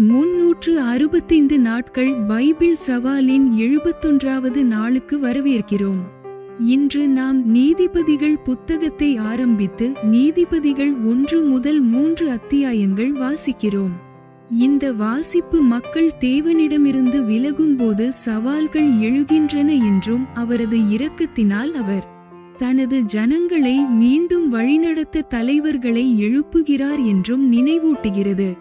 365 நாட்கள் பைபிள் சவாலின் 71வது நாளுக்கு வரவேற்கிறோம். இன்று நாம் நீதிபதிகள் புத்தகத்தை ஆரம்பித்து நீதிபதிகள் 1 முதல் 3 அத்தியாயங்கள் வாசிக்கிறோம். இந்த வாசிப்பு மக்கள் தேவனிடமிருந்து விலகும்போது சவால்கள் எழுகின்றன என்றும் அவரது இரக்கத்தினால் அவர் தனது ஜனங்களை மீண்டும் வழிநடத்த தலைவர்களை எழுப்புகிறார் என்றும் நினைவூட்டுகிறது.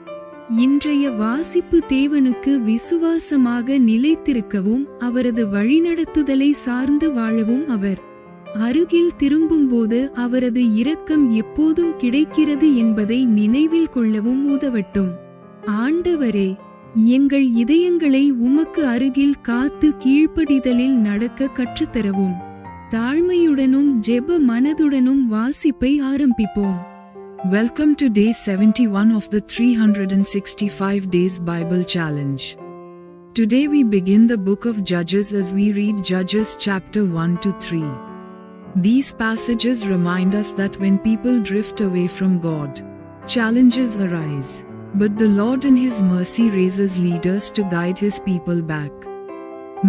இன்றைய வாசிப்பு தேவனுக்கு விசுவாசமாக நிலைத்திருக்கவும் அவரது வழிநடத்துதலை சார்ந்து வாழவும் அவர் அருகில் திரும்பும்போது அவரது இரக்கம் எப்போதும் கிடைக்கிறது என்பதை நினைவில் கொள்ளவும் உதவட்டும். ஆண்டவரே, எங்கள் இதயங்களை உமக்கு அருகில் காத்து கீழ்ப்படிதலில் நடக்க கற்றுத்தரவும். தாழ்மையுடனும் ஜெப மனதுடனும் வாசிப்பை ஆரம்பிப்போம். Welcome to day 71 of the 365 Days Bible Challenge. Today we begin the book of Judges as we read Judges chapter 1 to 3. These passages remind us that when people drift away from God, challenges arise, but the Lord in His mercy raises leaders to guide His people back.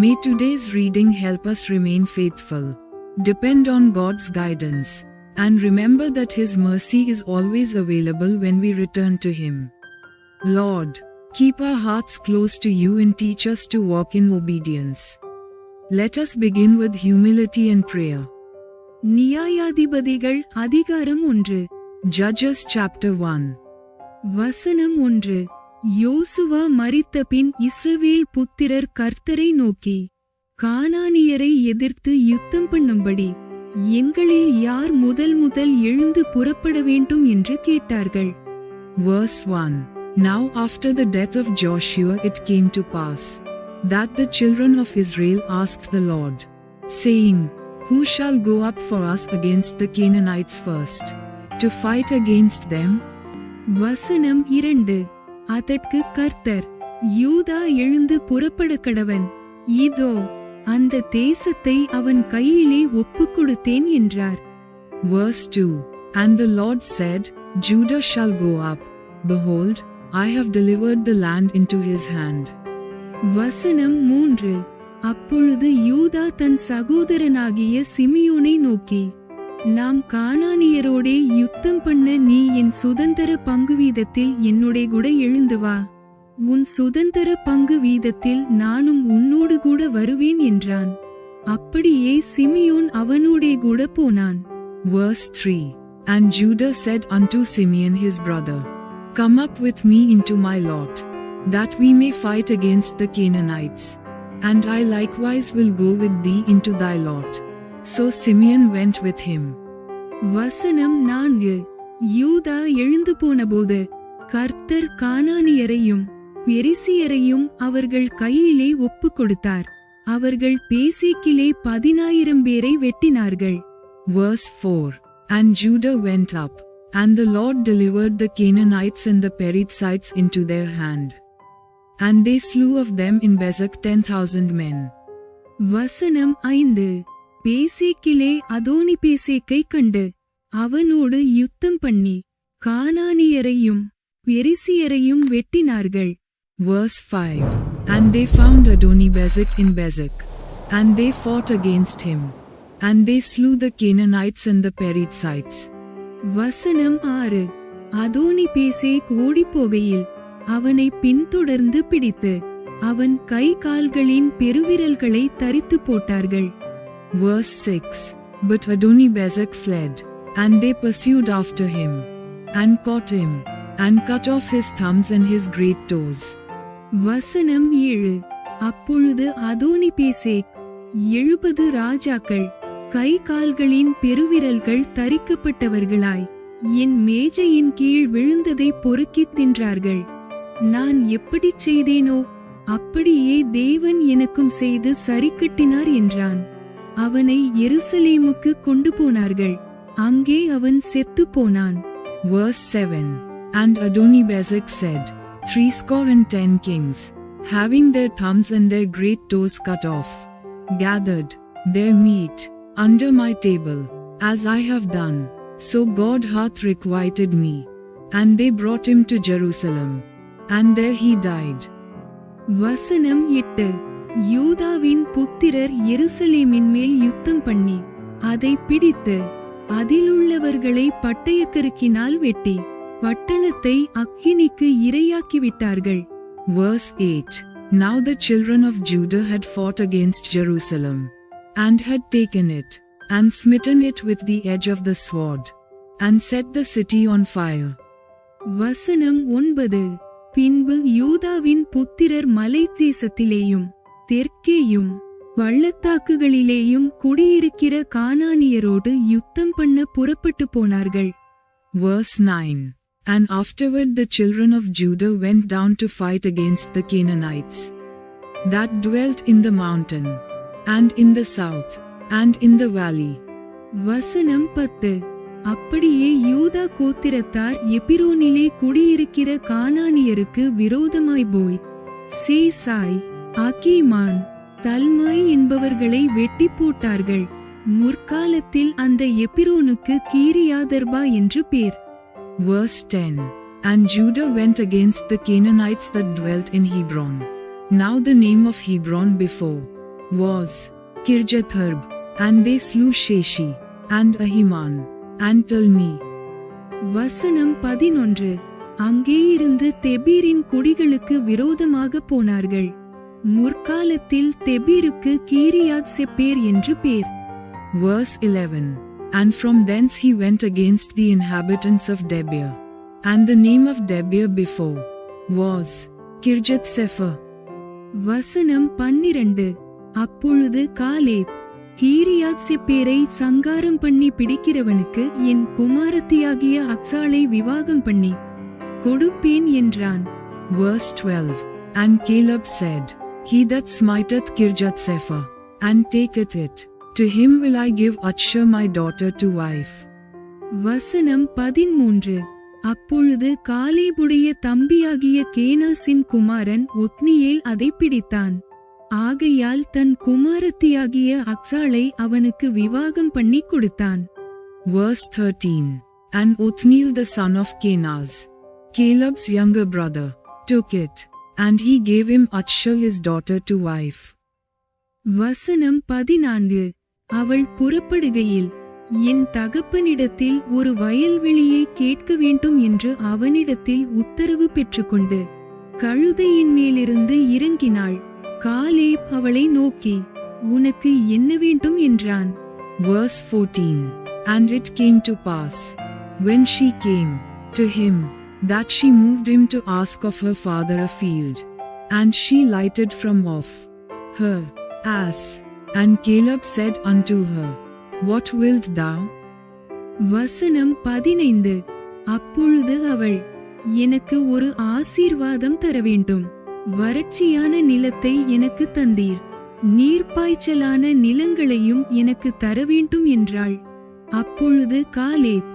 May today's reading help us remain faithful, depend on God's guidance, and remember that His mercy is always available when we return to Him. Lord, keep our hearts close to You and teach us to walk in obedience. Let us begin with humility and prayer. நியாயாதிபதிகள் அதிகாரம் 1. Judges chapter 1. வசனம் 1. யோசுவா மரித்தபின் இஸ்ரவேல் புத்திரர் கர்த்தரை நோக்கி, கானானியரை எதிர்த்து யுத்தம் பண்ணும்படி எங்களில் யார் முதல் எழுந்து புறப்பட வேண்டும் என்று கேட்டார்கள். Verse 1. Now after the death of Joshua it came to pass that the children of Israel asked the Lord, saying, Who shall go up for us against the Canaanites first, to fight against them? வசனம் 2. அதற்கு கர்த்தர், யூதா எழுந்து புறப்பட கடவன், இதோ அந்த தேசத்தை அவன் கையிலே ஒப்புக் கொடுத்தேன் என்றார். Verse 2. And the Lord said, Judah shall go up. Behold, I have delivered the land into his hand. வசனம் 3. அப்பொழுது யூதா தன் சகோதரனாகிய சிமியோனை நோக்கி, நாம் கானானியரோடே யுத்தம் பண்ண நீ என் சுதந்திர பங்கு வீதத்தில் என்னோடே கூட எழுந்து வா. உன் சுதந்திர பங்கு வீதத்தில் நானும் உன்னோடு கூட வருவேன் என்றான். அப்படியே சிமியோன் அவனோடே கூட போனான். Verse 3. And Judah said unto Simeon his brother, Come up with me into my lot, that we may fight against the Canaanites, and I likewise will go with thee into thy lot. So Simeon went with him. வசனம் 4. யூதா எழுந்து போனபோது கர்த்தர் கானானியரையும் பெரிசியரையும் அவர்கள் கையிலே ஒப்புக் கொடுத்தார். அவர்கள் பேசேக்கிலே 10,000 பேரை வெட்டினார்கள். Verse 4. And Judah went up, and the Lord delivered the Canaanites and the Perizzites into their hand. And they slew of them in Bezek 10,000 men. வசனம் 5. பேசேக்கிலே அதோனி பேசேக்கை கண்டு அவனோடு யுத்தம் பண்ணி கானானியரையும் பெரிசியரையும் வெட்டினார்கள். Verse 5. And they found Adoni-Bezek in Bezek, and they fought against him, and they slew the Canaanites and the Perizzites. வசனம் 6. அதோனி பேசேக் ஓடிப்போகையில் அவனை பின்தொடர்ந்து பிடித்து அவன் கை கால்களின் பெருவிரல்களை தரித்து போட்டார்கள். Verse 6. But Adoni-Bezek fled, and they pursued after him, and caught him, and cut off his thumbs and his great toes. வசனம் 7. அப்பொழுது அதோனி பேசேக் 70 ராஜாக்கள் கை கால்களின் பெருவிரல்கள் தரிக்கப்பட்டவர்களாய் என் மேஜையின் கீழ் விழுந்ததை பொறுக்கித் தின்றார்கள். நான் எப்படிச் செய்தேனோ அப்படியே தேவன் எனக்கும் செய்து சரிக்கட்டினார் என்றான். அவனை எருசலேமுக்கு கொண்டு போனார்கள். அங்கே அவன் செத்து போனான். Verse 7. And Adoni-Bezek said, 70 kings, having their thumbs and their great toes cut off, gathered their meat under my table, as I have done, so God hath requited me. And they brought him to Jerusalem. and there he died. வசனம் 8. யூதாவின் புத்திரர் எருசலேமின் மேல் யுத்தம் பண்ணி அதை பிடித்து அதிலுள்ளவர்களை பட்டயக்கருக்கினால் வெட்டி பட்டணத்தை அக்கினிக்கு இரையாக்கிவிட்டார்கள். Verse 8. Now the children of Judah had fought against Jerusalem, and had taken it, and smitten it with the edge of the sword, and set the city on fire. வசனம் 9. பின்பு யூதாவின் புத்திரர் மலை தேசத்திலேயும் தெற்கேயும் பள்ளத்தாக்குகளிலேயும் குடியிருக்கிற கானானியரோடு யுத்தம் பண்ண புறப்பட்டு போனார்கள். Verse 9. And afterward the children of Judah went down to fight against the Canaanites that dwelt in the mountain, and in the south, and in the valley. வசனம் 10. அப்படியே யூதா கோத்திரத்தார் எபிரோனிலே குடியிருக்கிற கானானியருக்கு விரோதமாய் போய் சேசாய், ஆக்கீமான், தல்மாய் என்பவர்களை வெட்டி போட்டார்கள். முற்காலத்தில் அந்த எபிரோனுக்கு கீரியாதர்பா என்று பேர். Verse 10. And Judah went against the Canaanites that dwelt in Hebron. Now the name of Hebron before was Kirjath-Arba, and they slew Sheshi, and Ahiman, and Talmi. வசனம் 11. அங்கே இருந்து தெபீரின் குடிகளுக்கு விரோதமாக போனார்கள். முற்காலத்தில் தெபீருக்கு கீரியாத் செப்பேர் என்று பேர். Verse 11. And from thence he went against the inhabitants of Debir, and the name of Debir before was Kirjath-Sepher. வசனம் 12. அப்பொழுது காலேப் கீரியாத் செப்பேரை சங்காரம் பண்ணி பிடிக்கிறவனுக்கு என் குமாரத்தியாகிய அக்சாளை விவாகம் பண்ணி கொடுப்பேன் என்றான். Verse 12. And Caleb said, He that smiteth Kirjath-Sepher, and taketh it, to him will I give Achshur my daughter to wife. வசனம் 13. அப்பொழுது காலேபுடைய தம்பியாகிய கேனாசின் குமாரன் ஒத்னியேல் அதை பிடித்தான். ஆகையால் தன் குமாரத்தியாகிய அக்சாளை அவனுக்கு விவாகம் பண்ணி கொடுத்தான். Verse 13. And Othniel the son of Kenaz, Caleb's younger brother, took it, and he gave him Achshur his daughter to wife. வசனம் 14. அவள் புறப்படுகையில் என் தகப்பனிடத்தில் ஒரு வயல்வெளியை கேட்க வேண்டும் என்று அவனிடத்தில் உத்தரவு பெற்றுக்கொண்டு கழுதையின் மேலிருந்து இறங்கினாள். காலேப் அவளை நோக்கி உனக்கு என்ன வேண்டும் என்றான். Verse 14. And it came to pass, when she came to him, that she moved him to ask of her father a field, and she lighted from off her ass. And Caleb said unto her, What wilt thou? வசனம் 15. அப்பொழுது அவள் எனக்கு ஒரு ஆசீர்வாதம் தர வேண்டும். வறட்சியான நிலத்தை எனக்கு தந்தீர், நீர்ப்பாய்ச்சலான நிலங்களையும் எனக்கு தர வேண்டும் என்றாள். அப்பொழுது காலேப்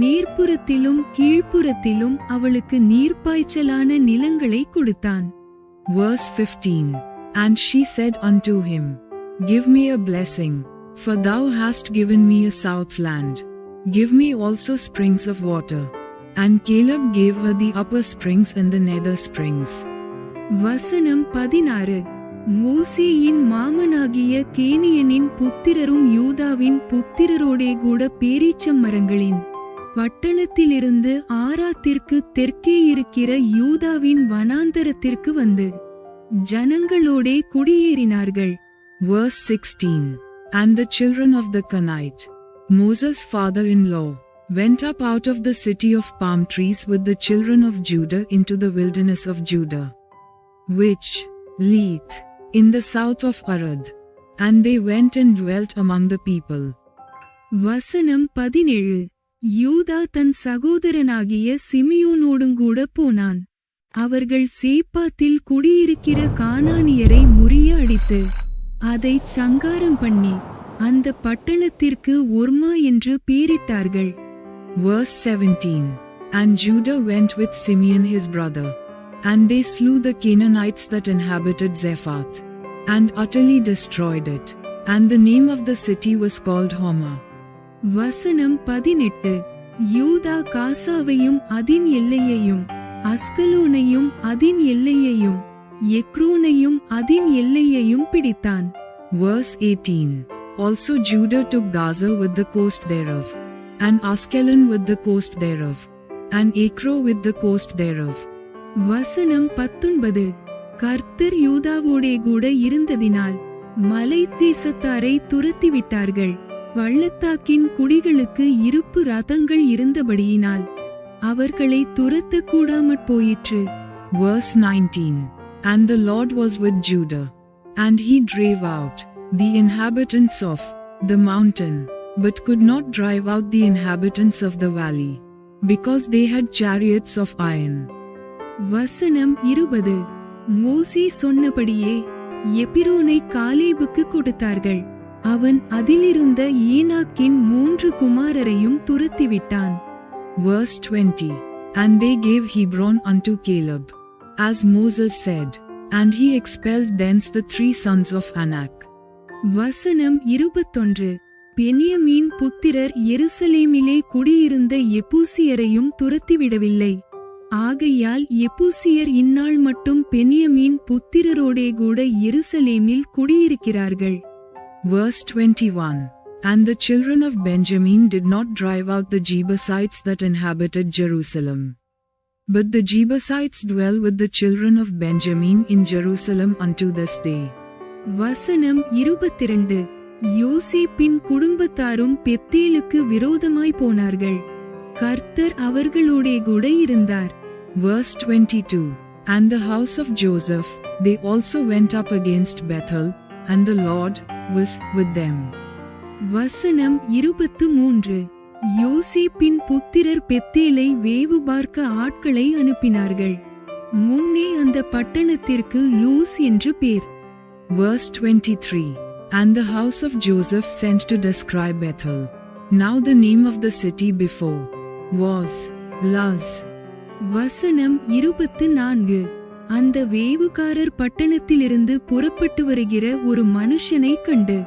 மேற்புறத்திலும் கீழ்ப்புறத்திலும் அவளுக்கு நீர்ப்பாய்ச்சலான நிலங்களை கொடுத்தான். Verse 15. And she said unto him, Give me a blessing, for thou hast given me a south land. Give me also springs of water. And Caleb gave her the upper springs and the nether springs. வசனம் 16. மோசேயின் மாமனாகிய கேனியனின் புத்திரரும் யூதாவின் புத்திரரோடே கூட பேரீச்சம் மரங்களின் பட்டணத்திலிருந்து ஆராத்திற்கு தெற்கே இருக்கிற யூதாவின் வனாந்தரத்திற்கு வந்து ஜனங்களோடே குடியேறினார்கள். Verse 16. And the children of the Kenite, Moses' father-in-law, went up out of the city of palm trees with the children of Judah into the wilderness of Judah, which lieth in the south of Arad, and they went and dwelt among the people. வசனம் 17. யூதா தன் சகோதரனாகிய சிமியோனோடுங்கூட போனான். அவர்கள் சேப்பாத்தில் குடியிருக்கிற கானானியரை முறிய அடித்து அதைச் சங்காரம் பண்ணி அந்த பட்டணத்திற்கு ஒர்மா என்று பேரிட்டார்கள். Verse 17. And Judah went with Simeon his brother, and they slew the Canaanites that inhabited Zephath, and utterly destroyed it, and the name of the city was called Hormah. வசனம் 18. யூதா காசாவையும் அதின் எல்லையையும் அஸ்கலோனையும் அதின் எல்லையையும் எக்ரோனையும் அதின் எல்லையையும் பிடித்தான். Verse 18. Also Judah took Gaza with the coast thereof, and Askelon with the coast thereof, and Ekron with the coast thereof. வசனம் 19. கர்த்தர் யூதாவோடே கூட இருந்ததினால் மலை தேசத்தாரை துரத்திவிட்டார்கள். பள்ளத்தாக்கின் குடிகளுக்கு இருப்பு ரதங்கள் இருந்தபடியினால் அவர்களை துரத்தக் கூடாமற் போயிற்று. Verse 19. And the Lord was with Judah, and he drave out the inhabitants of the mountain, but could not drive out the inhabitants of the valley, because they had chariots of iron. வசனம் 20. மோசே சொன்னபடியே எபிரோனை காலேபுக்கு கொடுத்தார்கள். அவன் அதிலிருந்த ஏனாக்கின் 3 குமாரரையும் துரத்திவிட்டான். Verse 20. And they gave Hebron unto Caleb, as Moses said, and he expelled thence the 3 sons of Anak. வசனம் 21. பென்யமீன் புத்திரர் எருசலேமிலே குடியிருந்த எபூசியரையும் துரத்திவிடவில்லை. ஆகையால் எபூசியர் இந்நாள் மட்டும் பென்யமீன் புத்திரரோடே கூட எருசலேமில் குடியிருக்கிறார்கள். Verse 21. And the children of Benjamin did not drive out the Jebusites that inhabited Jerusalem, but the Jebusites dwell with the children of Benjamin in Jerusalem unto this day. வசனம் 22. யோசேப்பின் குடும்பத்தாரும் பெத்தேலுக்கு விரோதமாய் போனார்கள். கர்த்தர் அவர்களோடே கூட இருந்தார். Verse 22. And the house of Joseph, they also went up against Bethel, and the Lord was with them. வசனம் 23. யோசேப்பின் புத்திரர் பெத்தேலை வேவு பார்க்க ஆட்களை அனுப்பினார்கள். முன்னே அந்த பட்டணத்திற்கு லூஸ் என்று பேர். Verse 23. And the house of Joseph sent to describe Bethel. Now the name of the city before was Luz. வசனம் 24. அந்த வேவுகாரர் பட்டணத்திலிருந்து புறப்பட்டு வருகிற ஒரு மனுஷனை கண்டு,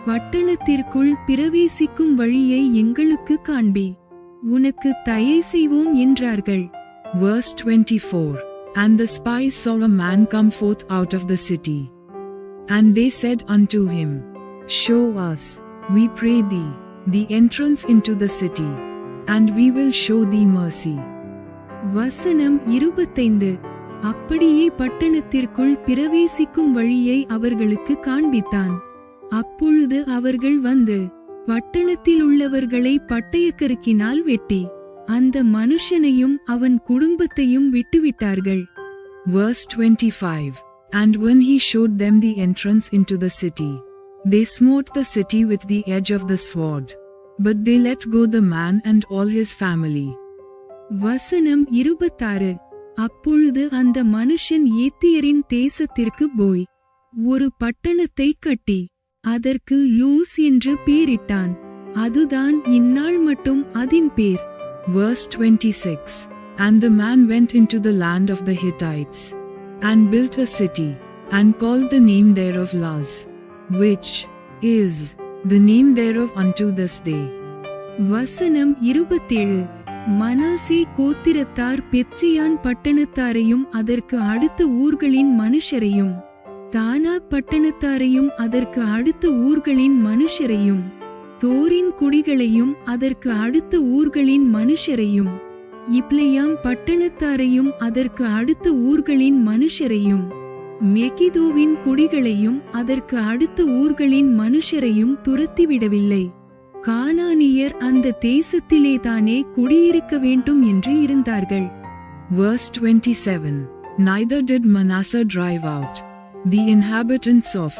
பட்டணத்திற்குள் பிரவேசிக்கும் வழியை எங்களுக்கு காண்பி, உனக்கு தயை செய்வோம் என்றார்கள். Verse 24. And the spies saw a man come forth out of the city, and they said unto him, Show us, we pray thee, the entrance into the city, and we will show thee mercy. வசனம் 25. அப்படியே பட்டணத்திற்குள் பிரவேசிக்கும் வழியை அவர்களுக்கு காண்பித்தான். அப்பொழுது அவர்கள் வந்து பட்டணத்தில் உள்ளவர்களை பட்டயக்கருக்கினால் வெட்டி அந்த மனுஷனையும் அவன் குடும்பத்தையும் விட்டுவிட்டார்கள். Verse 25. And when he showed them the entrance into the city, they smote the city with the edge of the sword, but they let go the man and all his family. வசனம் 26. அப்பொழுது அந்த மனுஷன் ஏத்தியரின் தேசத்திற்கு போய் ஒரு பட்டணத்தை கட்டி அதற்கு லூஸ் என்று பேரிட்டான். அதுதான் இந்நாள் மட்டும் அதின் பேர். Verse 26. And the man went into the land of the Hittites, and built a city, and called the name thereof Luz, which is the name thereof unto this day. வசனம் 27. மனாசே கோத்திரத்தார் பெத்சியான் பட்டணத்தாரையும் அதற்கு அடுத்த ஊர்களின் மனுஷரையும், தானா பட்டணத்தாரையும் அதற்கு அடுத்த ஊர்களின் மனுஷரையும், தோரின் குடிகளையும் அதற்கு அடுத்த ஊர்களின் மனுஷரையும், இப்லேயாம் பட்டணத்தாரையும் அதற்கு அடுத்த ஊர்களின் மனுஷரையும், மெகிதோவின் குடிகளையும் அதற்கு அடுத்த ஊர்களின் மனுஷரையும் துரத்திவிடவில்லை. கானானியர் அந்த தேசத்திலே தானே குடியிருக்க வேண்டும் என்று இருந்தார்கள். Verse 27. Neither did Manasseh drive out the inhabitants of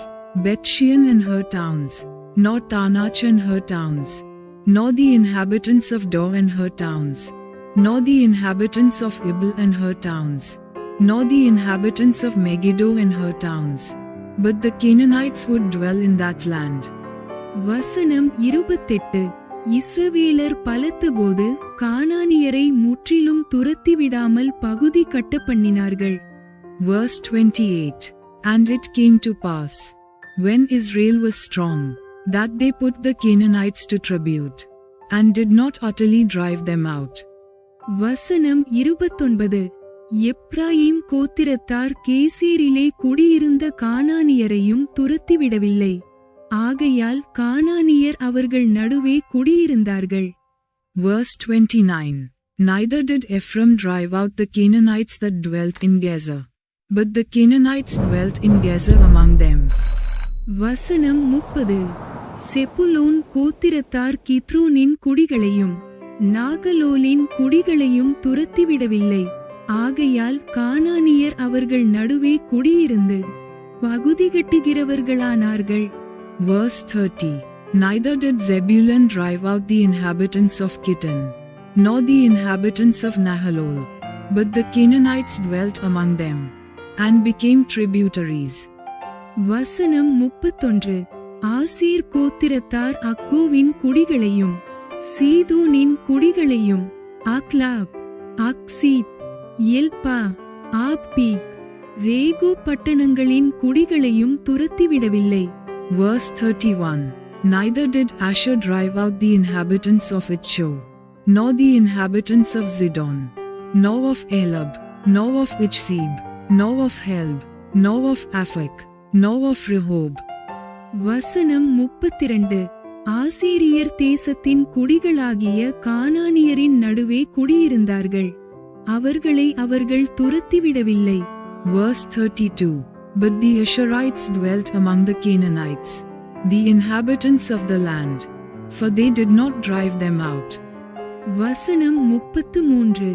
Bethshean and her towns, nor Taanach and her towns, nor the inhabitants of Dor and her towns, nor the inhabitants of Ibl and her towns, nor the inhabitants of Megiddo and her towns, but the Canaanites would dwell in that land. வசனம் 28. இஸ்ரவேலர் பலத்தபோது கானானியரை முற்றிலும் துரத்திவிடாமல் பகுதி கட்ட பண்ணினார்கள். Verse 28. And it came to pass, when Israel was strong, that they put the Canaanites to tribute, and did not utterly drive them out. வசனம் 29. எப்ராயிம் கோத்திரத்தார் கேசேரிலே குடியிருந்த கானானியரையும் துரத்திவிடவில்லை. ஆகையால் கானானியர் அவர்கள் நடுவே குடியிருந்தார்கள். Verse 29. Neither did Ephraim drive out the Canaanites that dwelt in Gezer, but the Canaanites dwelt in Gezer among them. வசனம் 30. செபுலோன் கோத்திரத்தார் கித்ரோனின் குடிகளையும் நாகலோலின் குடிகளையும் துரத்திவிடவில்லை. ஆகையால் கானானியர் அவர்கள் நடுவே குடியிருந்து பகுதி கட்டுகிறவர்களானார்கள். Verse 30. Neither did Zebulun drive out the inhabitants of Kittim, nor the inhabitants of Nahalol, but the Canaanites dwelt among them, and became tributaries. வசனம் 31. ஆசேர் கோத்திரத்தார் அக்கோவின் குடிகளையும் சீதோனின் குடிகளையும் Achlab, அக்சீப், எல்பா, Aphik, ரேகோ பட்டணங்களின் குடிகளையும் துரத்திவிடவில்லை. Verse 31. Neither did Asher drive out the inhabitants of Itcho, nor the inhabitants of Zidon, nor of Elab, nor of Ichzib, nor of Helb, nor of Aphek, nor of Rehob. வசனம் 32. ஆசேரியர் தேசத்தின் குடிகளாகிய கானானியரின் நடுவே குடியிருந்தார்கள். அவர்களை அவர்கள் துரத்திவிடவில்லை. Verse 32. But the Asherites dwelt among the Canaanites, the inhabitants of the land, for they did not drive them out. வசனம் 33.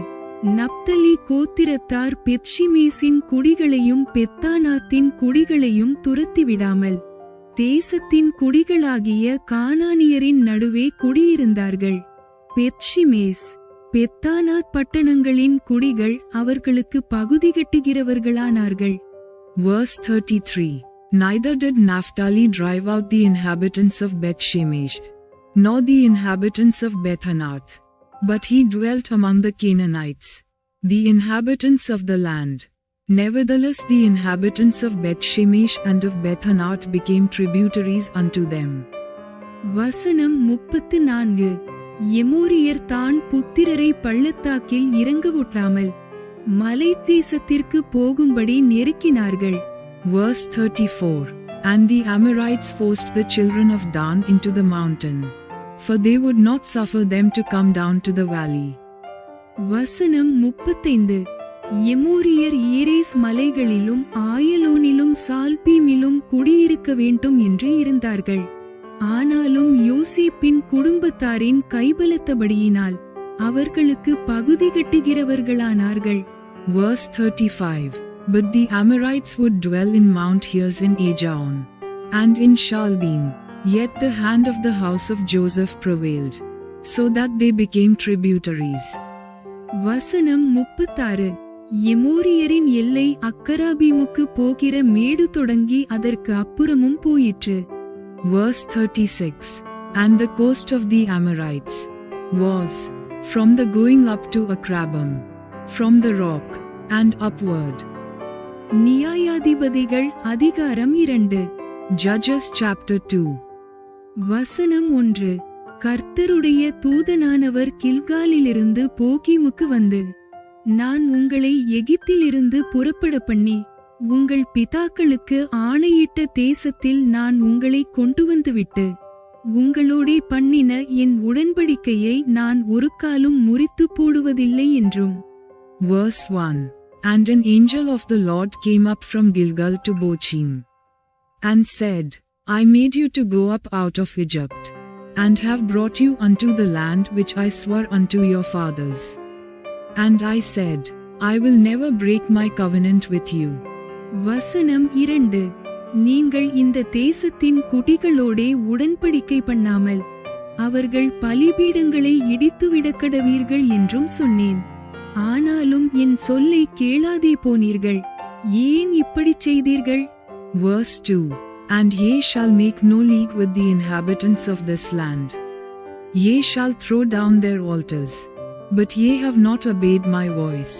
நப்தலி கோத்திரத்தார் பெத்ஷிமேசின் குடிகளையும் பெத்தானாத்தின் குடிகளையும் துரத்திவிடாமல் தேசத்தின் குடிகளாகிய கானானியரின் நடுவே குடியிருந்தார்கள். பெத்ஷிமேஸ், பெத்தானாத் பட்டணங்களின் குடிகள் அவர்களுக்கு பகுதி கட்டுகிறவர்களானார்கள். Verse 33. Neither did Naphtali drive out the inhabitants of Bethshemesh, nor the inhabitants of Bethanath, but he dwelt among the Canaanites, the inhabitants of the land. Nevertheless the inhabitants of Bethshemesh and of Bethanath became tributaries unto them. வசனம் 34. எமோரியர் தான் புத்திரரை பள்ளத்தாக்கில் இறங்கவிடாமல் மலை தேசத்திற்கு போகும்படி நெருக்கினார்கள். Verse 34. And the Amorites forced the children of Dan into the mountain, for they would not suffer them to come down to the valley. வசனம் 35. எமோரியர் erase மலைகளிலும் ஆயலோனிலும் சால்பீமிலும் குடியிருக்க வேண்டும் என்று இருந்தார்கள். ஆனாலும் யோசேப்பின் குடும்பத்தாரின் கைபலத்தபடியினால் அவர்களுக்கு பகுதி கட்டுகிறவர்களானார்கள். Verse 35. But the Amorites would dwell in Mount Heres in Ajaon, and in Shalbim, yet the hand of the house of Joseph prevailed, so that they became tributaries. வசனம் 36. எமோரியரின் எல்லை அக்கராபீமுக்கு போகிற மேடு தொடங்கி அதற்கு அப்புறமும் போயிற்று. Verse 36. And the coast of the Amorites was from the going up to Akrabam, from the rock, and upward. நியாயாதிபதிகள் அதிகாரம் 2. Judges chapter 2. வசனம் 1. கர்த்தருடைய தூதனானவர் கில்காலிலிருந்து போகீமுக்கு வந்து, நான் உங்களை எகிப்திலிருந்து புறப்பட பண்ணி உங்கள் பிதாக்களுக்கு ஆணையிட்ட தேசத்தில் நான் உங்களை கொண்டு வந்துவிட்டு உங்களோடே பண்ணின என் உடன்படிக்கையை நான் ஒரு காலும் முறித்து போடுவதில்லை என்றும். Verse 1. And an angel of the Lord came up from Gilgal to Bochim, and said, I made you to go up out of Egypt, and have brought you unto the land which I swore unto your fathers. And I said, I will never break my covenant with you. வசனம் 2. நீங்கள் இந்த தேசத்தின் குடிகளோடே உடன்படிக்கை பண்ணாமல் அவர்கள் பலிபீடங்களை இடித்துவிடக்கடவீர்கள் என்றும் சொன்னேன். ஆனாலும் என் சொல்லை கேளாதே போனீர்கள். ஏன் இப்படிச் செய்தீர்கள்? Verse 2. And ye shall make no league with the inhabitants of this land. Ye shall throw down their altars. But ye have not obeyed my voice.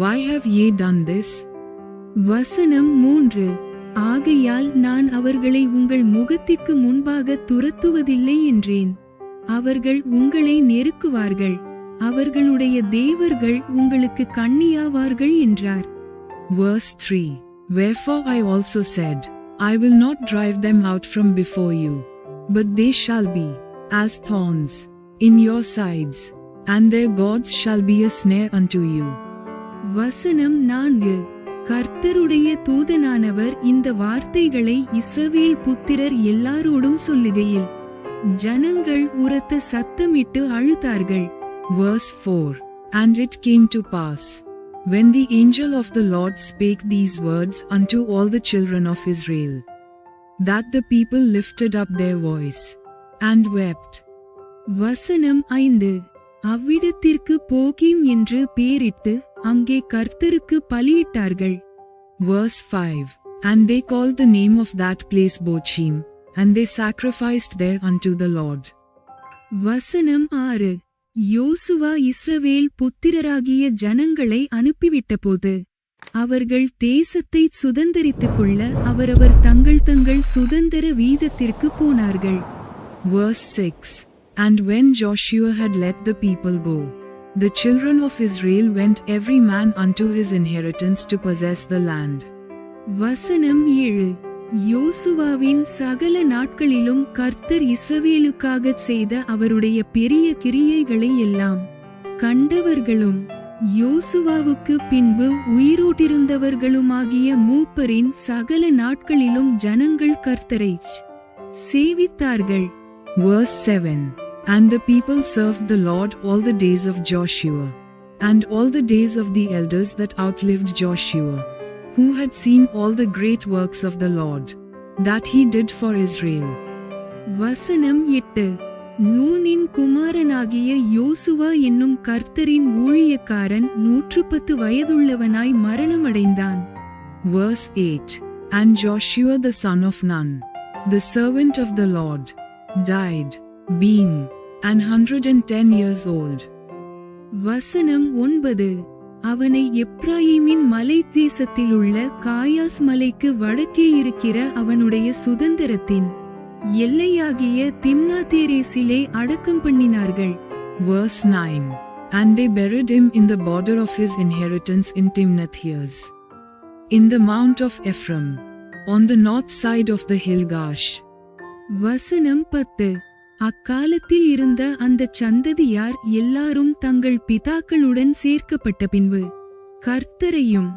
Why have ye done this? வசனம் 3. ஆகையால் நான் அவர்களை உங்கள் முகத்திற்கு முன்பாக துரத்துவதில்லை என்றேன். அவர்கள் உங்களை நெருக்குவார்கள், அவர்களுடைய தேவர்கள் உங்களுக்கு கண்ணியாவார்கள் என்றார். Verse 3. Wherefore I also said, I will not drive them out from before you, but they shall be as thorns in your sides, and their gods shall be a snare unto you. வசனம் 4. கர்த்தருடைய தூதனானவர் இந்த வார்த்தைகளை இஸ்ரவேல் புத்திரர் எல்லாரோடும் சொல்லுகையில் ஜனங்கள் உரத்த சத்தமிட்டு அழுதார்கள். Verse 4. And it came to pass, when the angel of the Lord spake these words unto all the children of Israel, that the people lifted up their voice, and wept. வசனம் 5. அவ்விடத்திற்கு போகீம் என்று பேரிட்டு அங்கே கர்த்தருக்கு பலியிட்டார்கள். Verse 5. And they called the name of that place Bochim, and they sacrificed there unto the Lord. வசனம் 6. யோசுவா இஸ்ரவேல் புத்திரராகிய ஜனங்களை அனுப்பிவிட்டபோது அவர்கள் தேசத்தை சுதந்தரித்துக் கொள்ள அவரவர் தங்கள் தங்கள் சுதந்திர வீதத்திற்கு போனார்கள். Verse 6. And when Joshua had let the people go, the children of Israel went every man unto his inheritance to possess the land. வசனம் 7. யோசுவாவின் சகல நாட்களிலும் கர்த்தர் இஸ்ரவேலுக்காக செய்த அவருடைய பெரிய கிரியைகளை எல்லாம் கண்டவர்களும் யோசுவாவுக்கு பின்பு உயிரோட்டிருந்தவர்களுமாகிய மூப்பரின் சகல நாட்களிலும் ஜனங்கள் கர்த்தரை சேவித்தார்கள். Verse 7. And the people served the Lord all the days of Joshua, and all the days of the elders that outlived Joshua, who had seen all the great works of the Lord, that he did for Israel. வசனம் 8. நூனின் குமாரனாகிய யோசுவா என்னும் கர்த்தரின் ஊழியக்காரன் 110 வயதுள்ளவனாய் மரணமடைந்தான். Verse 8. And Joshua the son of Nun, the servant of the Lord, died, being 110 years old. வசனம் 9. அவனை எப்ராயீமின் மலை தேசத்திலுள்ள காயாஸ் மலைக்கு வடக்கே இருக்கிற அவனுடைய சுதந்திரத்தின் எல்லையாகிய திம்னாத்தேரேசிலே அடக்கம் பண்ணினார்கள். Verse 9. And they buried him in the border of his inheritance in Timnath-heres, in the mount of Ephraim, on the north side of the hill Gash. வசனம் 10. அக்காலத்தில் இருந்த அந்த சந்ததியார் எல்லாரும் தங்கள் பிதாக்களுடன் சேர்க்கப்பட்ட பின்பு கர்த்தரையும்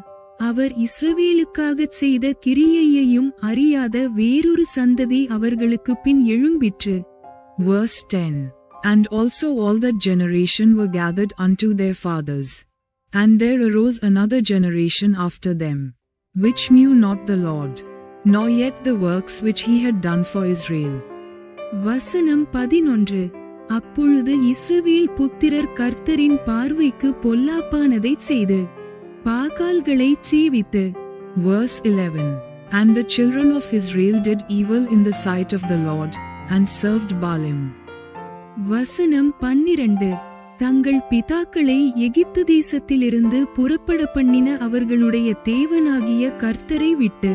அவர் இஸ்ரவேலுக்காகச் செய்த கிரியையையும் அறியாத வேறொரு சந்ததி அவர்களுக்கு பின் எழும்பிற்று. Verse 10. And also all that generation were gathered unto their fathers, and there arose another generation after them, which knew not the Lord, nor yet the works which he had done for Israel. வசனம் 11. அப்பொழுது இஸ்ரவேல் புத்திரர் கர்த்தரின் பார்வைக்கு பொல்லாப்பானதைச் செய்து பாகால்களைச் சேவித்து. Verse 11. And the children of Israel did evil in the sight of the Lord, and served Baalim. வசனம் 12. தங்கள் பிதாக்களை எகிப்து தேசத்திலிருந்து புறப்பட பண்ணின அவர்களுடைய தேவனாகிய கர்த்தரை விட்டு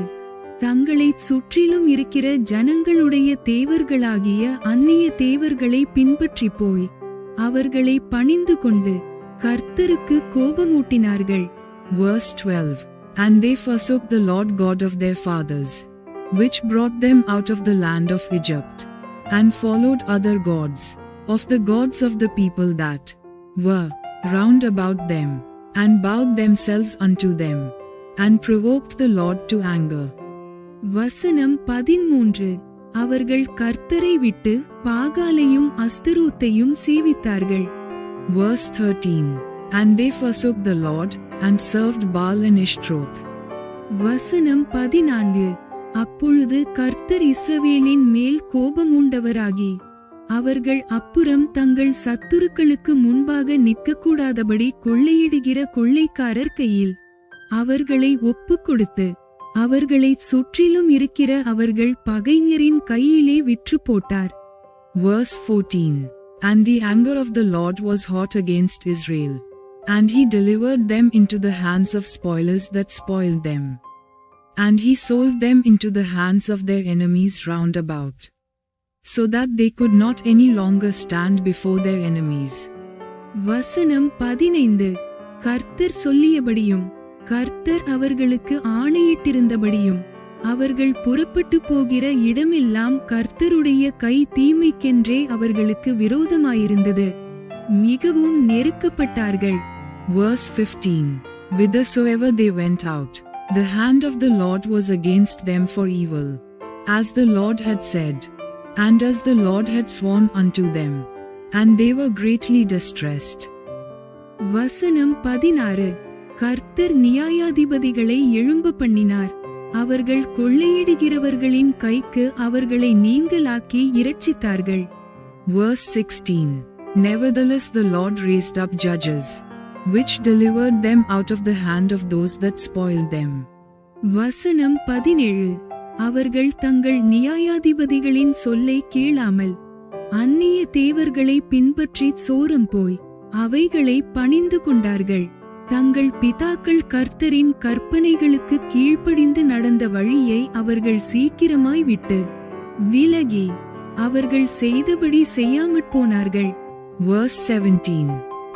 தங்களைச் சுற்றிலும் இருக்கிற ஜனங்களுடைய தேவர்களாகிய அந்நிய தேவர்களை பின்பற்றி போய் அவர்களை பணிந்து கொண்டு கர்த்தருக்கு கோபமூட்டினார்கள். Verse 12. And they forsook the Lord God of their fathers, which brought them out of the land of Egypt, and followed other gods, of the gods of the people that were round about them, and bowed themselves unto them, and provoked the Lord to anger. வசனம் 13. அவர்கள் கர்த்தரை விட்டு பாகாலையும் அஸ்தரோத்தையும் சேவித்தார்கள். Verse 13. And they forsook the Lord, and served Baal and Ishtroth. வசனம் 14. அப்பொழுது கர்த்தர் இஸ்ரவேலின் மேல் கோபமூண்டவராகி அவர்கள் அப்புறம் தங்கள் சத்துருக்களுக்கு முன்பாக நிற்கக்கூடாதபடி கொள்ளையிடுகிற கொள்ளைக்காரர் கையில் அவர்களை ஒப்புக் கொடுத்து அவர்களைச் சுற்றிலும் இருக்கிற அவர்கள் பகைஞரின் கையிலே விற்று போட்டார். Verse 14. And the anger of the Lord was hot against Israel, and he delivered them into the hands of spoilers that spoiled them, and he sold them into the hands of their enemies round about, so that they could not any longer stand before their enemies. வசனம் 15. கர்த்தர் சொல்லியபடியும் கர்த்தர் அவர்களுக்கு ஆணையிட்டிருந்தபடியும் அவர்கள் புறப்பட்டு போகிற இடமெல்லாம் கர்த்தருடைய கை தீமைக்கென்றே அவர்களுக்கு விரோதமாயிருந்தது. மிகவும் நெருக்கப்பட்டார்கள். Verse 15. Whithersoever they went out, the hand of the Lord was against them for evil, as the Lord had said, and as the Lord had sworn unto them, and they were greatly distressed. வசனம் 16. கர்த்தர் நியாயாதிபதிகளை எழும்ப பண்ணினார். அவர்கள் கொள்ளையிடுகிறவர்களின் கைக்கு அவர்களை நீங்கலாக்கி இரட்சித்தார்கள். Verse 16. Nevertheless the Lord raised up judges, which delivered them out of the hand of those that spoiled them. வசனம் 17. அவர்கள் தங்கள் நியாயாதிபதிகளின் சொல்லை கேளாமல் அந்நிய தேவர்களை பின்பற்றி சோரம் போய் அவைகளை பணிந்து கொண்டார்கள். தங்கள் பிதாக்கள் கர்த்தரின் கற்பனைகளுக்கு கீழ்ப்படிந்து நடந்த வழியை அவர்கள் சீக்கிரமாய் விட்டு விலகி அவர்கள் செய்தபடி செய்யாமற் போனார்கள். Verse 17.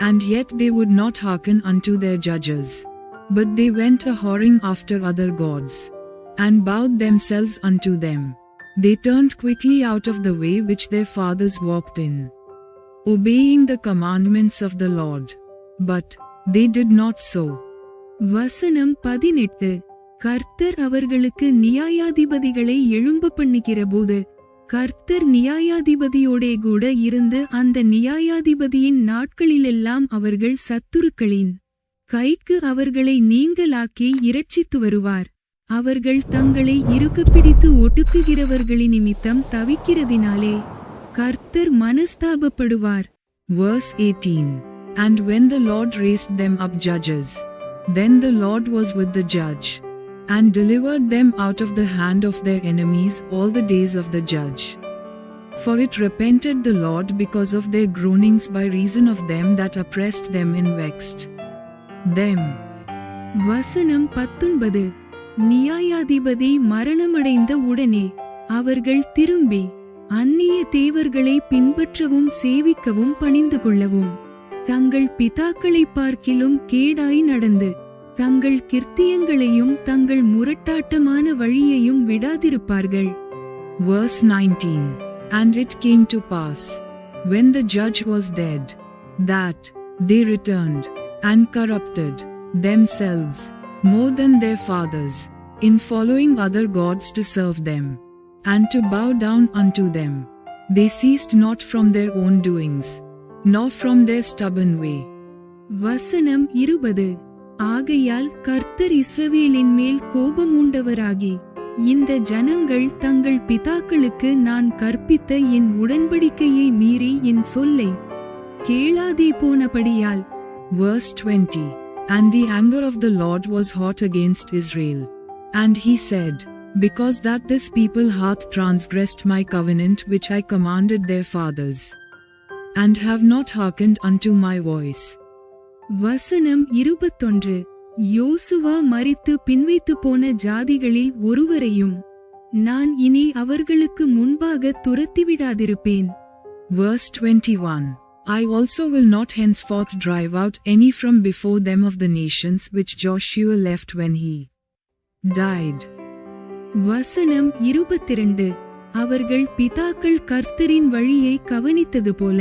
And yet they would not hearken unto their judges, but they went a-whoring after other gods, and bowed themselves unto them. They turned quickly out of the way which their fathers walked in, obeying the commandments of the Lord. But they did not so. வசனம் 18. கர்த்தர் அவர்களுக்கு நியாயாதிபதிகளை எழும்ப பண்ணுகிறபோது கர்த்தர் நியாயாதிபதியோடே கூட இருந்து அந்த நியாயாதிபதியின் நாட்களிலெல்லாம் அவர்கள் சத்துருக்களின் கைக்கு அவர்களை நீங்கலாக்கி இரட்சித்து வருவார். அவர்கள் தங்களை இறுகப்பிடித்து ஒடுக்குகிறவர்களின் நிமித்தம் தவிக்கிறதினாலே கர்த்தர் மனஸ்தாபப்படுவார். Verse 18. And when the Lord raised them up judges, then the Lord was with the judge, and delivered them out of the hand of their enemies all the days of the judge. For it repented the Lord because of their groanings by reason of them that oppressed them and vexed them. வசனம் 19. நியாயாதிபதி மரணமடைந்த உடனே அவர்கள் திரும்பி அந்நிய தேவர்களை பின்பற்றவும் சேவிக்கவும் பணிந்து கொள்ளவும் தங்கள் பிதாக்களை பார்க்கிலும் கேடாய் நடந்து தங்கள் கிர்த்தியங்களையும் தங்கள் முரட்டாட்டமான வழியையும் விடாதிருப்பார்கள். Verse 19. And it came to pass, when the judge was dead, that they returned, and corrupted themselves more than their fathers, in following other gods to serve them, and to bow down unto them. They ceased not from their own doings, nor from their stubborn way. வசனம் 20. ஆகையால் கர்த்தர் இஸ்ரவேலின் மேல் கோபமூண்டவராகி இந்த ஜனங்கள் தங்கள் பிதாக்களுக்கு நான் கற்பித்த என் உடன்படிக்கையை மீறி என் சொல்லை கேளாதே போனபடியால். Verse 20. And the anger of the Lord was hot against Israel, and he said, because that this people hath transgressed my covenant which I commanded their fathers, and have not hearkened unto my voice. வசனம் 21. யோசுவா மரித்து பின்வைத்து போன ஜாதிகளில் ஒருவரையும் நான் இனி அவர்களுக்கு முன்பாக துரத்திவிடாதிருப்பேன். Verse 21. I also will not henceforth drive out any from before them of the nations which Joshua left when he died. வசனம் 22. அவர்கள் பிதாக்கள் கர்த்தரின் வழியை கவனித்தது போல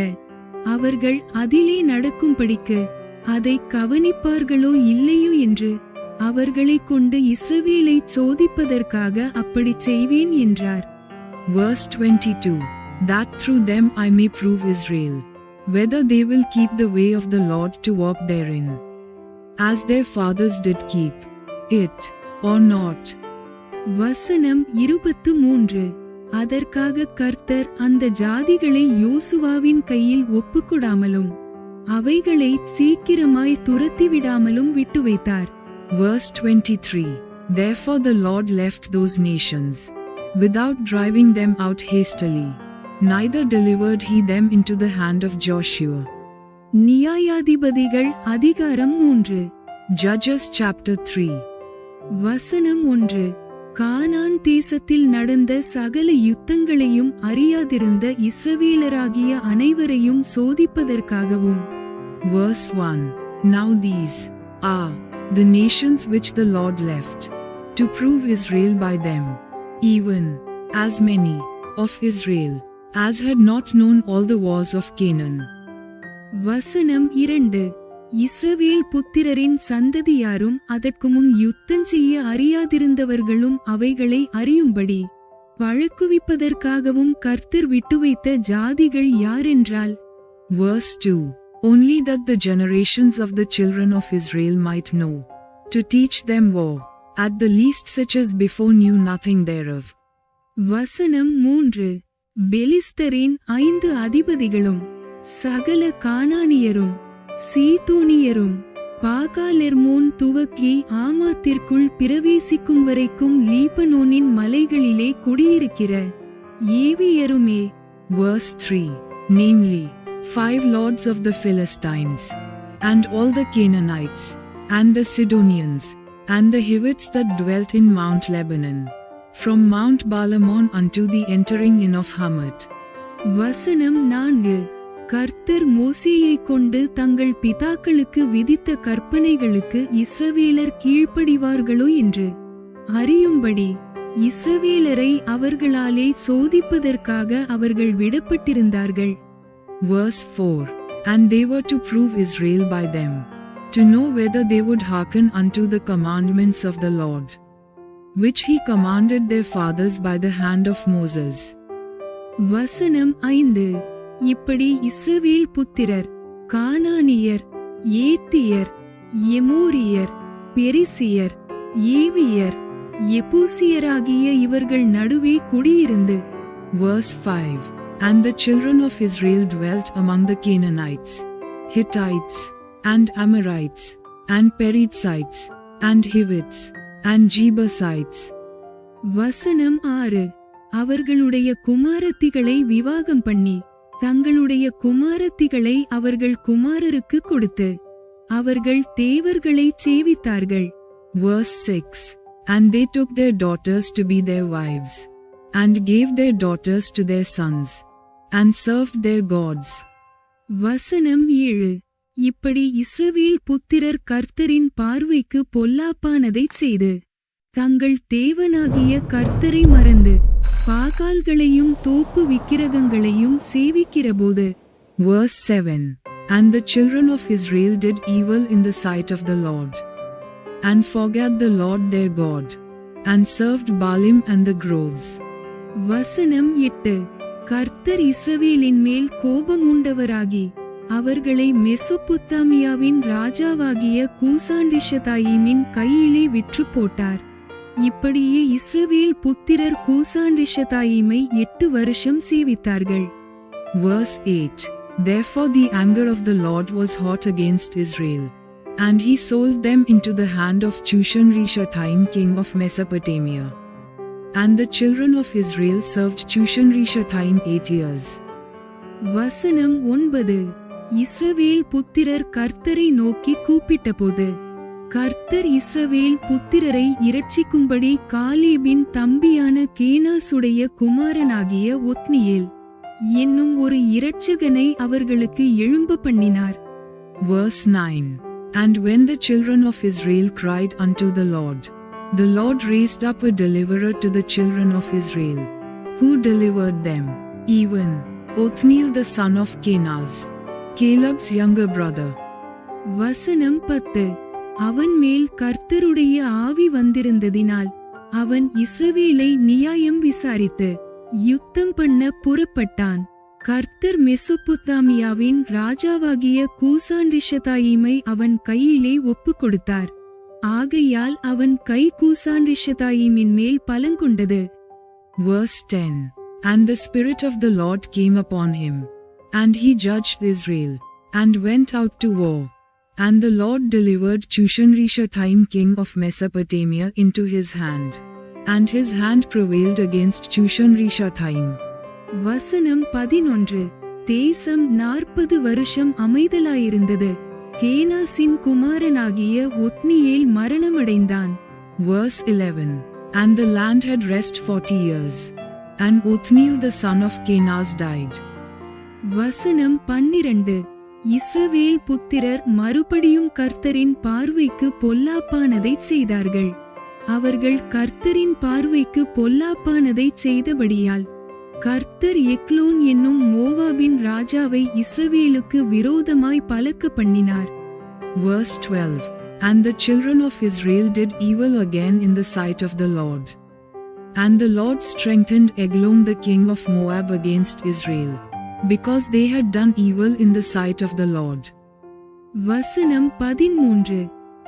அவர்கள் அதிலே நடக்கும்படிக்கு அதை கவனிப்பார்களோ இல்லையோ என்று அவர்களை கொண்டு இஸ்ரவேலை சோதிப்பதற்காக அப்படிச் செய்வேன் என்றார். Verse 22. That through them I may prove Israel, whether they will keep the way of the Lord to walk therein, as their fathers did keep it, or not. வசனம் 23. அதற்காக கர்த்தர் அந்த ஜாதிகளை யோசுவாவின் கையில் ஒப்புக்கொடாமலும் அவைகளை சீக்கிரமாய் துரத்திவிடாமலும் விட்டு வைத்தார். Verse 23. Therefore the Lord left those nations, without driving them out hastily, neither delivered he them into the hand of Joshua. நியாயாதிபதிகள் அதிகாரம் 3. Judges chapter 3. வசனம் 1. கானான் தேசத்தில் நடந்த சகல யுத்தங்களையும் அறியாதிருந்த இஸ்ரவேலராகிய அனைவரையும் சோதிப்பதற்காகவும் Verse 1. Now these are the nations which the Lord left to prove Israel by them, even as many of Israel as had not known all the wars of Canaan. வசனம் 2. இஸ்ரவேல் புத்திரரின் சந்ததியாரும் அதற்கு முன் யுத்தம் செய்ய அறியாதிருந்தவர்களும் அவைகளை அறியும்படி பழக்குவிப்பதற்காகவும் கர்த்தர் விட்டுவைத்த ஜாதிகள் யாரென்றால். Verse 2. Only that the generations of the children of Israel might know, to teach them war, at the least such as before knew nothing thereof. வசனம் 3. பெலிஸ்தரின் 5 அதிபதிகளும் சகல கானானியரும் சீதோனியரும் பாகாலெர்மோன் துவக்கி ஆமாத்திற்குள் பிரவேசிக்கும் வரைக்கும் லீபனோனின் மலைகளிலே குடியிருக்கிற ஏவியருமே. Verse 3. Namely, 5 lords of the Philistines, and all the Canaanites, and the Sidonians, and the Hivites that dwelt in Mount Lebanon, from Mount Balamon unto the entering in of Hamath. வசனம் 4. கர்த்தர் மோசேயைக் கொண்டு தங்கள் பிதாக்களுக்கு விதித்த கற்பனைகளுக்கு இஸ்ரவேலர் கீழ்ப்படிவார்களோ என்று அறியும்படி இஸ்ரவேலரை அவர்களாலே சோதிப்பதற்காக அவர்கள் விடப்பட்டிருந்தார்கள். Verse 4. And they were to prove Israel by them, to know whether they would hearken unto the commandments of the Lord, which he commanded their fathers by the hand of Moses. வசனம் 5. இப்படி இஸ்ரவேல் புத்திரர் கானானியர் ஏத்தியர் எமோரியர் பெரிசியர் ஏவியர் எபூசியராகிய இவர்கள் நடுவே குடியிருந்து. Verse 5. And the children of Israel dwelt among the Canaanites, Hittites, and Amorites, and Perizzites, and Hivites, and Jebusites. வசனம் 6. அவர்களுடைய குமாரத்திகளை விவாகம் பண்ணி தங்களுடைய குமாரத்திகளை அவர்கள் குமாரருக்கு கொடுத்து அவர்கள் தேவர்களை சேவித்தார்கள். Verse 6. And they took their daughters to be their wives, and gave their daughters to their sons, and served their gods. வசனம் 7. இப்படி இஸ்ரவேல் புத்திரர் கர்த்தரின் பார்வைக்கு பொல்லாப்பானதைச் செய்து தங்கள் தேவனாகிய கர்த்தரை மறந்து பாகால்களையும் தோப்பு விக்கிரகங்களையும் சேவிக்கிறபோது. Verse 7. And the children of Israel did evil in the sight of the Lord, and forgot the Lord their God, and served Baalim and the groves. வசனம் 8. கர்த்தர் இஸ்ரவேலின் மேல் கோபமூண்டவராகி அவர்களை மெசொப்பொத்தாமியாவின் ராஜாவாகிய கூசான்ரிஷதாயிமின் கையிலே விற்று போட்டார். இப்படியே இஸ்ரவேல் புத்திரர் கூசான்ரிஷதாயிமை 8 வருஷம் சேவித்தார்கள். Verse 8. Therefore the anger of the Lord was hot against Israel, and he sold them into the hand of Chushan-Rishathaim king of Mesopotamia. And the children of Israel served Chushan-Rishathaim 8 years. வசனம் 9. இஸ்ரவேல் புத்திரர் கர்த்தரை நோக்கி கூப்பிட்டபோது கர்த்தர் இஸ்ரவேல் புத்திரரை இரட்சிக்கும்படி காலேபின் தம்பியான கேனாசுடைய குமாரனாகிய ஒத்னியேல் என்னும் ஒரு இரட்சகனை அவர்களுக்கு எழும்ப பண்ணினார். Verse 9. And when the children of Israel cried unto the Lord raised up a deliverer to the children of Israel, who delivered them, even Othniel the son of Kenaz, Caleb's younger brother. வசனம் 10. அவன் மேல் கர்த்தருடைய ஆவி வந்திருந்ததினால் அவன் இஸ்ரவேலை நியாயம் விசாரித்து யுத்தம் பண்ண புறப்பட்டான். கர்த்தர் மெசொப்பொத்தாமியாவின் ராஜாவாகிய கூசான்ரிஷதாயிமை அவன் கையிலே ஒப்பு கொடுத்தார். ஆகையால் அவன் கை கூசான்ரிஷதாயிமின் மேல் பலங்கொண்டது. Verse 10. And the Spirit of the Lord came upon him, and he judged Israel, and went out to war. And the Lord delivered Chushan-Rishathaim king of Mesopotamia into his hand, and his hand prevailed against Chushan-Rishathaim. வசனம் 11. தேசம் 40 வருஷம் அமைதலாயிருந்தது. கேனாசின் குமாரனாகிய Othniel மரணமடைந்தான். Verse 11. And the land had rest 40 years, and Othniel the son of Kenaz died. வசனம் 12. இஸ்ரவேல் புத்திரர் மறுபடியும் கர்த்தரின் பார்வைக்கு பொல்லாப்பானதைச் செய்தார்கள். அவர்கள் கர்த்தரின் பார்வைக்கு பொல்லாப்பானதைச் செய்தபடியால் கர்த்தர் எக்லோன் என்னும் மோவாபின் ராஜாவை இஸ்ரவேலுக்கு விரோதமாய் பலக்க பண்ணினார். Verse 12. And the children of Israel did evil again in the sight of the Lord. And the Lord strengthened Eglon the king of Moab against Israel, because they had done evil in the sight of the Lord. வசனம் 13.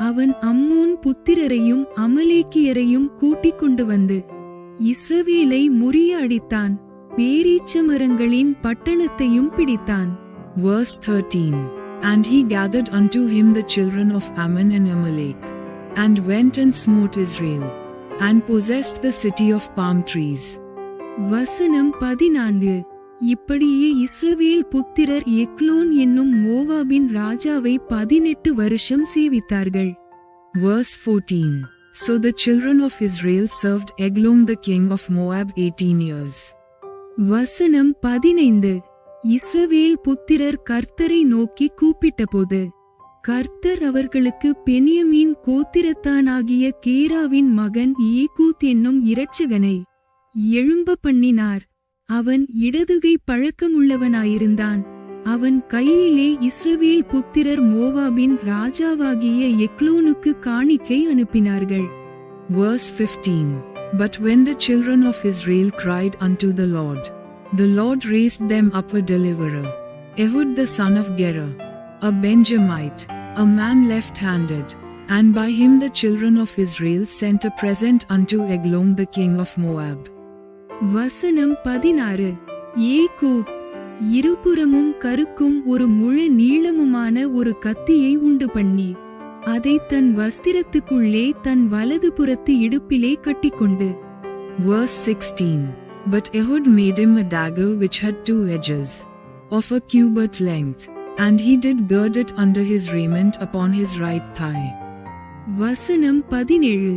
அவன் அம்மோன் புத்திரரையும் அமலேக்கியரையும் கூட்டிக் கொண்டு வந்து இஸ்ரவேலை முறிய அடித்தான், பேரீச்ச மரங்களின் பட்டணத்தையும் பிடித்தான். Verse 13. And he gathered unto him the children of Ammon and Amalek, and went and smote Israel, and possessed the city of palm trees. வசனம் 14. இப்படியே இஸ்ரவேல் புத்திரர் எக்லோன் என்னும் மோவாபின் ராஜாவை 18 வருஷம் சேவித்தார்கள். Verse 14. So the children of Israel served Eglon the king of Moab 18 years. வசனம் 15. இஸ்ரவேல் புத்திரர் கர்த்தரை நோக்கி கூப்பிட்டபோது கர்த்தர் அவர்களுக்கு பென்யமீன் கோத்திரத்தானாகிய கேராவின் மகன் ஏகூத் என்னும் இரட்சகனை எழும்ப பண்ணினார். அவன் இடதுகை பழக்கமுள்ளவனாயிருந்தான். அவன் கையிலே இஸ்ரவேல் புத்திரர் மோவாபின் ராஜாவாகிய எக்லோனுக்கு காணிக்கை அனுப்பினார்கள். Verse 15. But when the children of Israel cried unto the Lord raised them up a deliverer, Ehud the son of Gera, a Benjamite, a man left-handed, and by him the children of Israel sent a present unto Eglon the king of Moab. வசனம் 16. Ehud இருபுறமும் கருக்கும் ஒரு முழ நீளமுமான ஒரு கத்தியை உண்டு பண்ணி அதை தன் வஸ்திரத்துக்குள்ளே தன் வலது புறத்து இடுப்பிலே கட்டிக்கொண்டு. Verse 16. But Ehud made him a dagger which had 2 edges, of a cubit length, and he did gird it under his raiment upon his right thigh. வசனம் 17.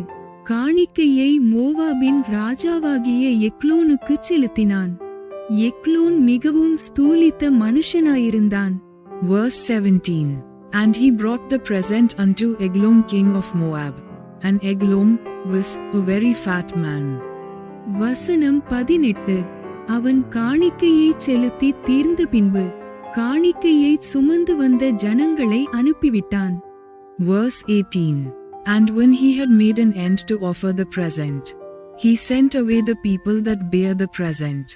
காணிக்கையை மோவாபின் ராஜாவாகிய எக்லோனுக்கு செலுத்தினான். எக்லோன் மிகவும் ஸ்தூலித்த மனுஷனாயிருந்தான். Verse 17. And he brought the present unto Eglon king of Moab, and Eglon was a very fat man. வசனம் 18. அவன் காணிக்கையை செலுத்தி தீர்ந்த பின்பு காணிக்கையை சுமந்து வந்த ஜனங்களை அனுப்பிவிட்டான். Verse 18. And when he had made an end to offer the present, he sent away the people that bear the present.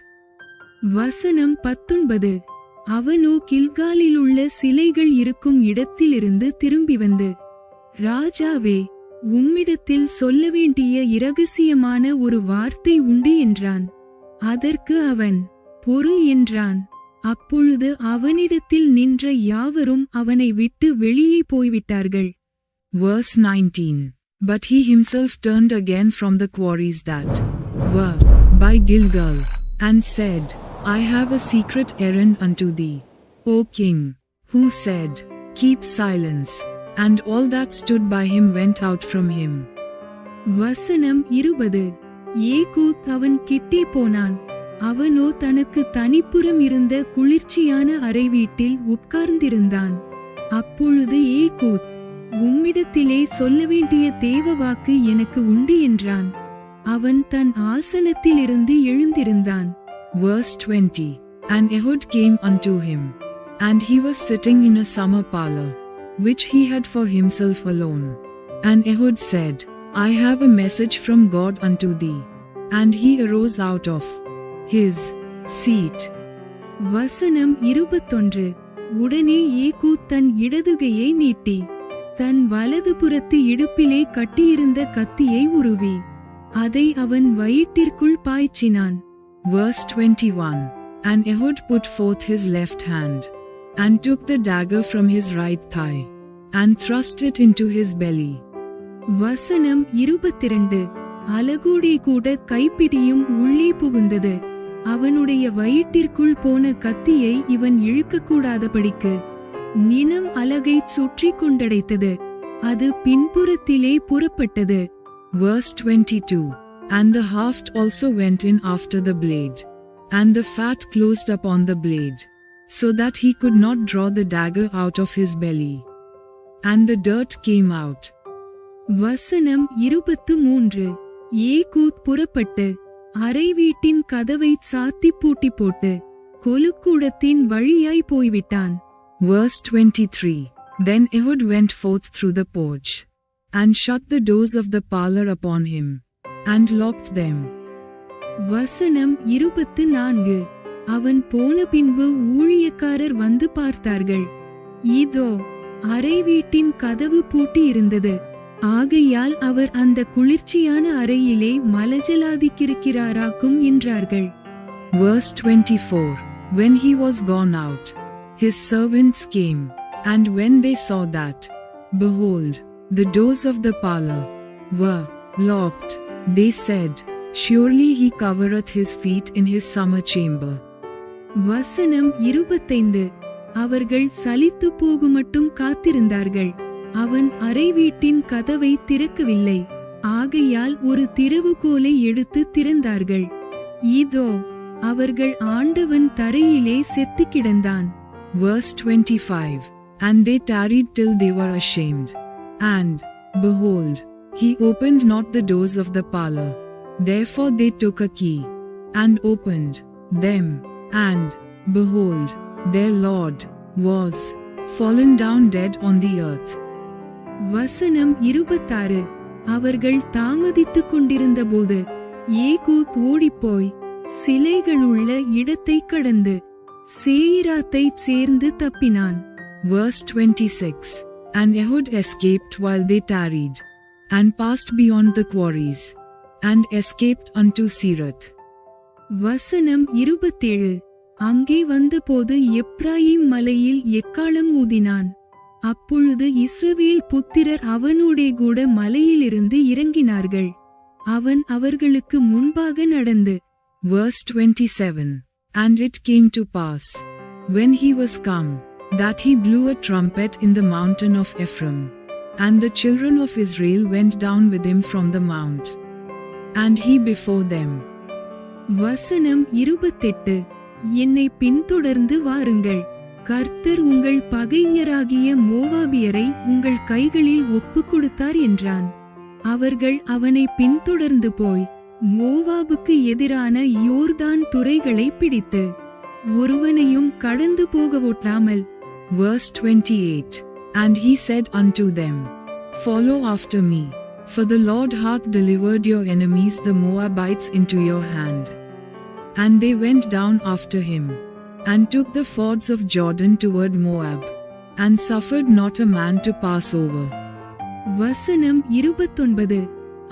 வசனம் 19. அவனோ கில்காலிலுள்ள சிலைகள் இருக்கும் இடத்திலிருந்து திரும்பி வந்து, ராஜாவே, உம்மிடத்தில் சொல்ல வேண்டிய இரகசியமான ஒரு வார்த்தை உண்டு என்றான். அதற்கு அவன், பொறு என்றான். அப்பொழுது அவனிடத்தில் நின்ற யாவரும் அவனை விட்டு வெளியே போய்விட்டார்கள். Verse 19. But he himself turned again from the quarries that were by Gilgal, and said, I have a secret errand unto thee, O king. Who said, Keep silence. And all that stood by him went out from him. வசனம் 20. Ehud அவன் கிட்டே போனான். அவனோ தனக்கு தனிப்புறம் இருந்த குளிர்ச்சியான அறை வீட்டில் உட்கார்ந்திருந்தான். அப்பொழுது ஏகூத், உம்மிடத்திலே சொல்ல வேண்டிய தேவ வாக்கு எனக்கு உண்டு என்றான். அவன் தன் ஆசனத்திலிருந்து எழுந்திருந்தான். Verse 20. And Ehud came unto him, and he was sitting in a summer parlor, which he had for himself alone. And Ehud said, I have a message from God unto thee. And he arose out of his seat. வசனம் 21. உடனே Ehud தன் இடதுகையை நீட்டி தன் வலது புறத்து இடுப்பிலே கட்டியிருந்த கத்தியை உருவி அதை அவன் வயிற்றிற்குள் பாய்ச்சினான். Verse 21. And Ehud put forth his left hand, and took the dagger from his right thigh, and thrust it into his belly. வசனம் 22. அலகோடே கூட கைப்பிடியும் உள்ளே புகுந்தது. அவனுடைய வயிற்றிற்குள் போன கத்தியை இவன் இழுக்கக்கூடாதபடிக்கு நினம் அலகைச் சுற்றி கொண்டடைத்தது. அது பின்புறத்திலே புறப்பட்டது. Verse 22. And the haft also went in after the blade, and the fat closed upon the blade. so that he could not draw the dagger out of his belly. And the dirt came out. வசனம் 23. Ehud புறப்பட்டு அறை வீட்டின் கதவை சாத்தி பூட்டி போட்டு கொலுக்கூடத்தின் வழியாய் போய்விட்டான். Verse 23. Then Ehud went forth through the porch, and shut the doors of the parlor upon him, and locked them. வசனம் 24. அவன் போன பின்பு ஊழியக்காரர் வந்து பார்த்தார்கள். இதோ அறை வீட்டின் கதவு பூட்டி இருந்தது. ஆகையால் அவர் அந்த குளிர்ச்சியான அறையிலே மலஜலாதிக்கிருக்கிறாராக்கும் என்றார்கள். Verse 24. When he was gone out, his servants came, and when they saw that, behold, the doors of the parlor were locked, they said, Surely he covereth his feet in his summer chamber. வசனம் 25. அவர்கள் சலித்து போகுமட்டும் காத்திருந்தார்கள். அவன் அறை வீட்டின் கதவை திறக்கவில்லை. ஆகையால் ஒரு திறவுகோலை எடுத்து திறந்தார்கள். இதோ அவர்கள் ஆண்டவன் தரையிலே செத்து கிடந்தான். Verse 25. And they tarried till they were ashamed. And, behold, he opened not the doors of the parlor. Therefore they took a key, and opened them, and, behold, their Lord was fallen down dead on the earth. வசனம் 26. அவர்கள் தாமதித்துக் கொண்டிருந்தபோது Ehud ஓடிப்போய் சிலைகளுள்ள இடத்தை கடந்து சேயிராத்தைச் சேர்ந்து தப்பினான். Verse 26. And Ehud escaped while they tarried, and passed beyond the quarries, and escaped unto Sirath. வசனம் 27. அங்கே வந்தபோது எப்ராயிம் மலையில் எக்காளம் ஊதினான். அப்பொழுது இஸ்ரவேல் புத்திரர் அவனோடே கூட மலையிலிருந்து இறங்கினார்கள். அவன் அவர்களுக்கு முன்பாக நடந்து. Verse 27. And it came to pass, when he was come, that he blew a trumpet in the mountain of Ephraim, and the children of Israel went down with him from the mount, and he before them. வசனம் 28. என்னை பின்தொடர்ந்து வாருங்கள். கர்த்தர் உங்கள் பகைஞராகிய மோவாபியரை உங்கள் கைகளில் ஒப்புக் கொடுத்தார் என்றான். அவர்கள் அவனை பின்தொடர்ந்து போய் மோவாபுக்கு எதிரான யோர்தான் துறைகளை பிடித்து ஒருவனையும் கடந்து போகவொட்டாமல். Verse 28. And he said unto them, Follow after me, for the Lord hath delivered your enemies the Moabites into your hand. And they went down after him, and took the fords of Jordan toward Moab, and suffered not a man to pass over. வசனம் 29.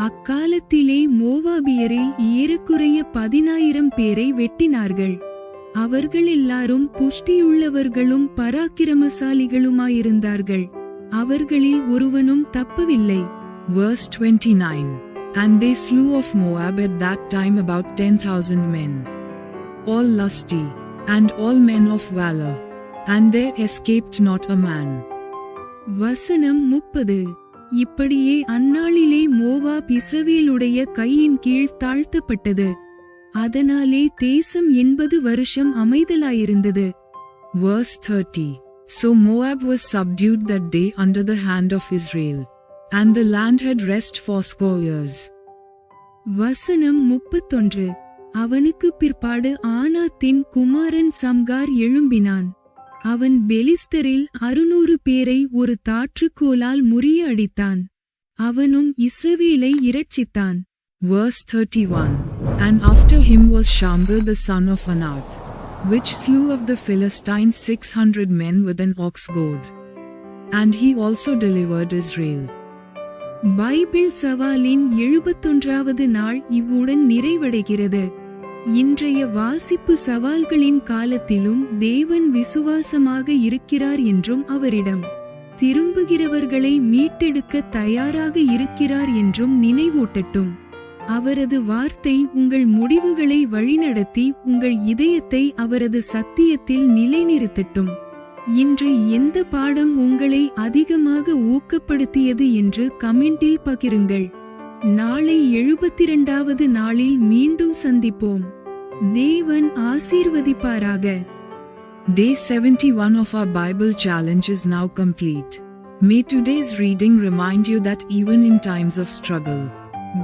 அக்காலத்திலே மோவாபியரில் ஏறக்குறைய 10,000 பேரை வெட்டினார்கள். அவர்கள் எல்லாரும் புஷ்டியுள்ளவர்களும் பராக்கிரமசாலிகளுமாயிருந்தார்கள். அவர்களில் ஒருவனும் தப்பவில்லை. Verse 29. And they slew of Moab at that time about 10,000 men, all lusty, and all men of valor, and there escaped not a man. வசனம் 30. இப்படியே அந்நாளிலே மோவாப் இஸ்ரவேலுடைய கையின் கீழ் தாழ்த்தப்பட்டது. அதனாலே தேசம் 80 வருஷம் அமைதலாயிருந்தது. Verse 30. So Moab was subdued that day under the hand of Israel, and the land had rest fourscore years. வசனம் 31. அவனுக்கு பிற்பாடு ஆனாத்தின் குமாரன் சம்கார் எழும்பினான். அவன் பெலிஸ்தரில் 600 பேரை ஒரு தாற்றுக்கோலால் முறிய அடித்தான். அவனும் இஸ்ரவேலை இரட்சித்தான். Verse 31. And after him was Shamgar the son of Anath, which slew of the Philistines 600 men with an ox goad. And he also delivered Israel. Bible சவாலின் 71வது நாள் இவ்வுடன் நிறைவடைகிறது. இன்றைய வாசிப்பு சவால்களின் காலத்திலும் தேவன் விசுவாசமாக இருக்கிறார் என்றும் அவரிடம் திரும்புகிறவர்களை மீட்டெடுக்க தயாராக இருக்கிறார் என்றும் நினைவூட்டட்டும். அவரது வார்த்தை உங்கள் முடிவுகளை வழிநடத்தி உங்கள் இதயத்தை அவரது சத்தியத்தில் நிலைநிறுத்தட்டும். இன்று எந்த பாடம் உங்களை அதிகமாக ஊக்கப்படுத்தியது என்று கமெண்டில் பகிருங்கள். நாளை 72வது நாளில் மீண்டும் சந்திப்போம். தேவன் ஆசீர்வதிப்பாராக. Day 71 of our Bible challenge is now complete. May today's reading remind you that even in times of struggle,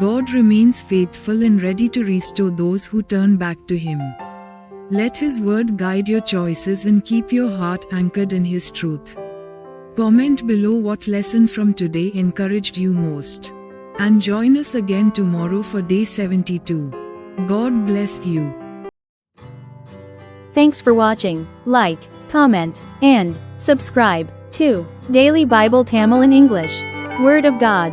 God remains faithful and ready to restore those who turn back to Him. Let His word guide your choices and keep your heart anchored in His truth. Comment below what lesson from today encouraged you most. And join us again tomorrow for day 72. God bless you. Thanks for watching. Like, comment, and subscribe to Daily Bible Tamil in English. Word of God.